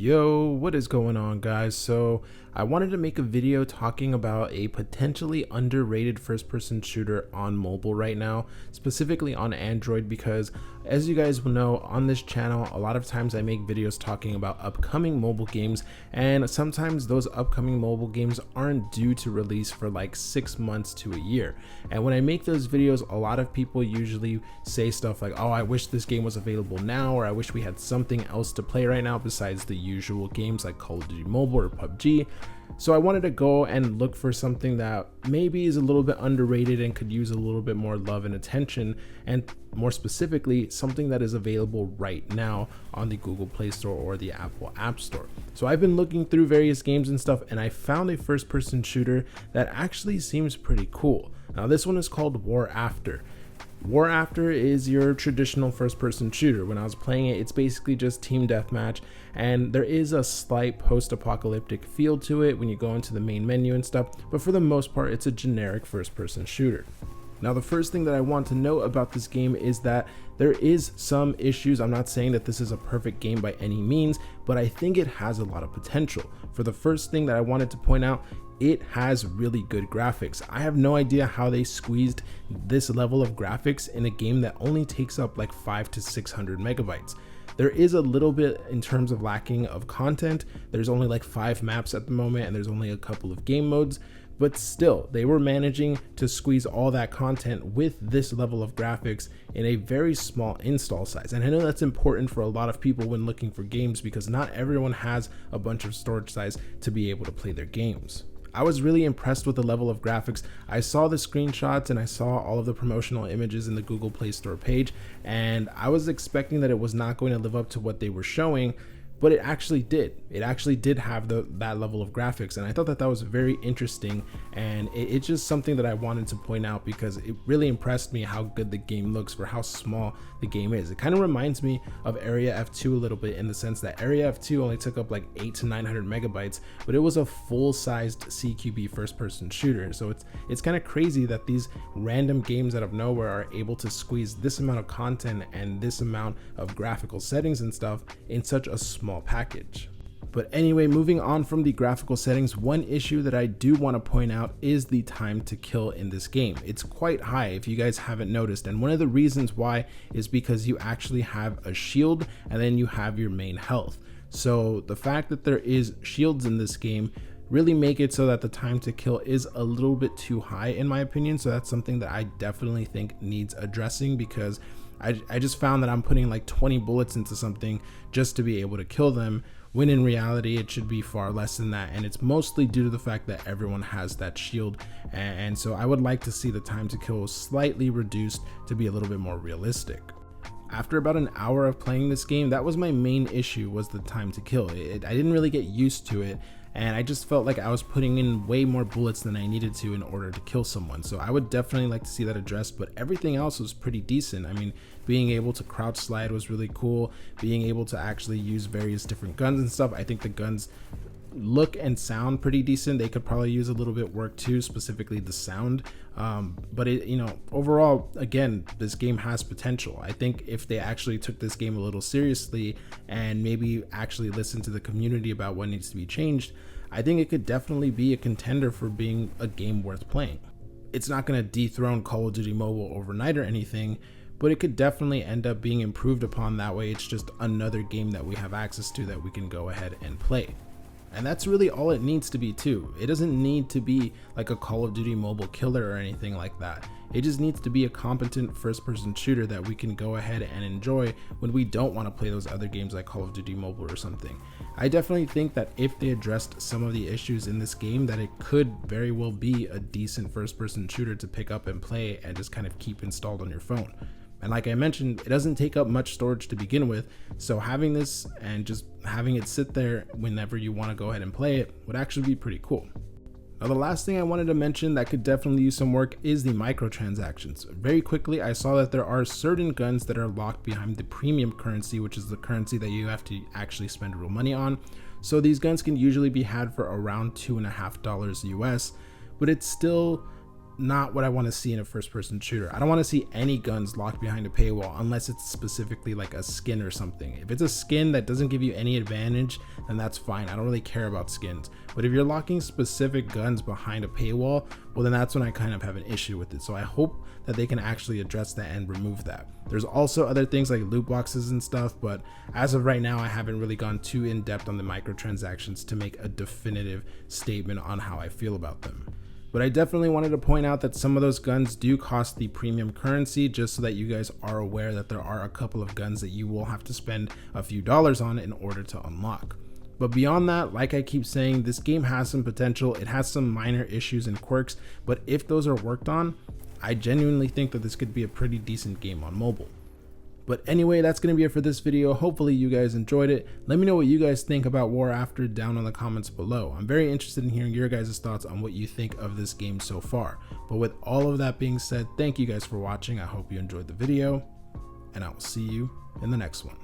Yo, what is going on, guys? So I wanted to make a video talking about a potentially underrated first-person shooter on mobile right now, specifically on Android, because as you guys will know, on this channel a lot of times I make videos talking about upcoming mobile games, and sometimes those upcoming mobile games aren't due to release for like 6 months to a year. And when I make those videos, a lot of people usually say stuff like, oh, I wish this game was available now, or I wish we had something else to play right now besides the usual games like Call of Duty Mobile or PUBG. So I wanted to go and look for something that maybe is a little bit underrated and could use a little bit more love and attention, and more specifically, something that is available right now on the Google Play Store or the Apple App Store. So I've been looking through various games and stuff, and I found a first-person shooter that actually seems pretty cool. Now this one is called Warafter. Warafter is your traditional first-person shooter. When I was playing it, it's basically just team deathmatch, and there is a slight post-apocalyptic feel to it when you go into the main menu and stuff, but for the most part, it's a generic first-person shooter. Now, the first thing that I want to note about this game is that there is some issues. I'm not saying that this is a perfect game by any means, but I think it has a lot of potential. For the first thing that I wanted to point out, it has really good graphics. I have no idea how they squeezed this level of graphics in a game that only takes up like 500 to 600 megabytes. There is a little bit in terms of lacking of content. There's only like 5 maps at the moment, and there's only a couple of game modes, but still they were managing to squeeze all that content with this level of graphics in a very small install size. And I know that's important for a lot of people when looking for games, because not everyone has a bunch of storage size to be able to play their games. I was really impressed with the level of graphics. I saw the screenshots and I saw all of the promotional images in the Google Play Store page, and I was expecting that it was not going to live up to what they were showing, but it actually did. It actually did have that level of graphics, and I thought that that was very interesting, and it's just something that I wanted to point out because it really impressed me how good the game looks for how small the game is. It kind of reminds me of Area F2 a little bit, in the sense that Area F2 only took up like 800 to 900 megabytes, but it was a full-sized CQB first-person shooter. So it's kind of crazy that these random games out of nowhere are able to squeeze this amount of content and this amount of graphical settings and stuff in such a small package. But anyway, moving on from the graphical settings, one issue that I do want to point out is the time to kill in this game. It's quite high if you guys haven't noticed, and one of the reasons why is because you actually have a shield and then you have your main health. So the fact that there is shields in this game really make it so that the time to kill is a little bit too high in my opinion. So that's something that I definitely think needs addressing, because I just found that I'm putting like 20 bullets into something just to be able to kill them, when in reality it should be far less than that, and it's mostly due to the fact that everyone has that shield. And so I would like to see the time to kill slightly reduced to be a little bit more realistic. After about an hour of playing this game, that was my main issue, was the time to kill. I didn't really get used to it, and I just felt like I was putting in way more bullets than I needed to in order to kill someone. So I would definitely like to see that addressed, but everything else was pretty decent. I mean, being able to crouch slide was really cool. Being able to actually use various different guns and stuff. I think the guns look and sound pretty decent. They could probably use a little bit work too, specifically the sound, but overall, again, this game has potential. I think if they actually took this game a little seriously and maybe actually listened to the community about what needs to be changed, I think it could definitely be a contender for being a game worth playing. It's not going to dethrone Call of Duty Mobile overnight or anything, but it could definitely end up being improved upon. That way it's just another game that we have access to that we can go ahead and play. And that's really all it needs to be too. It doesn't need to be like a Call of Duty Mobile killer or anything like that. It just needs to be a competent first-person shooter that we can go ahead and enjoy when we don't want to play those other games like Call of Duty Mobile or something. I definitely think that if they addressed some of the issues in this game, that it could very well be a decent first-person shooter to pick up and play and just kind of keep installed on your phone. And like I mentioned, it doesn't take up much storage to begin with, so having this and just having it sit there whenever you want to go ahead and play it would actually be pretty cool. Now, the last thing I wanted to mention that could definitely use some work is the microtransactions. Very quickly, I saw that there are certain guns that are locked behind the premium currency, which is the currency that you have to actually spend real money on. So these guns can usually be had for around $2.50 US, but it's still not what I want to see in a first-person shooter. I don't want to see any guns locked behind a paywall unless it's specifically like a skin or something. If it's a skin that doesn't give you any advantage, then that's fine. I don't really care about skins. But if you're locking specific guns behind a paywall, well, then that's when I kind of have an issue with it. So I hope that they can actually address that and remove that. There's also other things like loot boxes and stuff, but as of right now, I haven't really gone too in depth on the microtransactions to make a definitive statement on how I feel about them. But I definitely wanted to point out that some of those guns do cost the premium currency, just so that you guys are aware that there are a couple of guns that you will have to spend a few dollars on in order to unlock. But beyond that, like I keep saying, this game has some potential. It has some minor issues and quirks, but if those are worked on, I genuinely think that this could be a pretty decent game on mobile. But anyway, that's going to be it for this video. Hopefully you guys enjoyed it. Let me know what you guys think about Warafter down in the comments below. I'm very interested in hearing your guys' thoughts on what you think of this game so far. But with all of that being said, thank you guys for watching. I hope you enjoyed the video, and I will see you in the next one.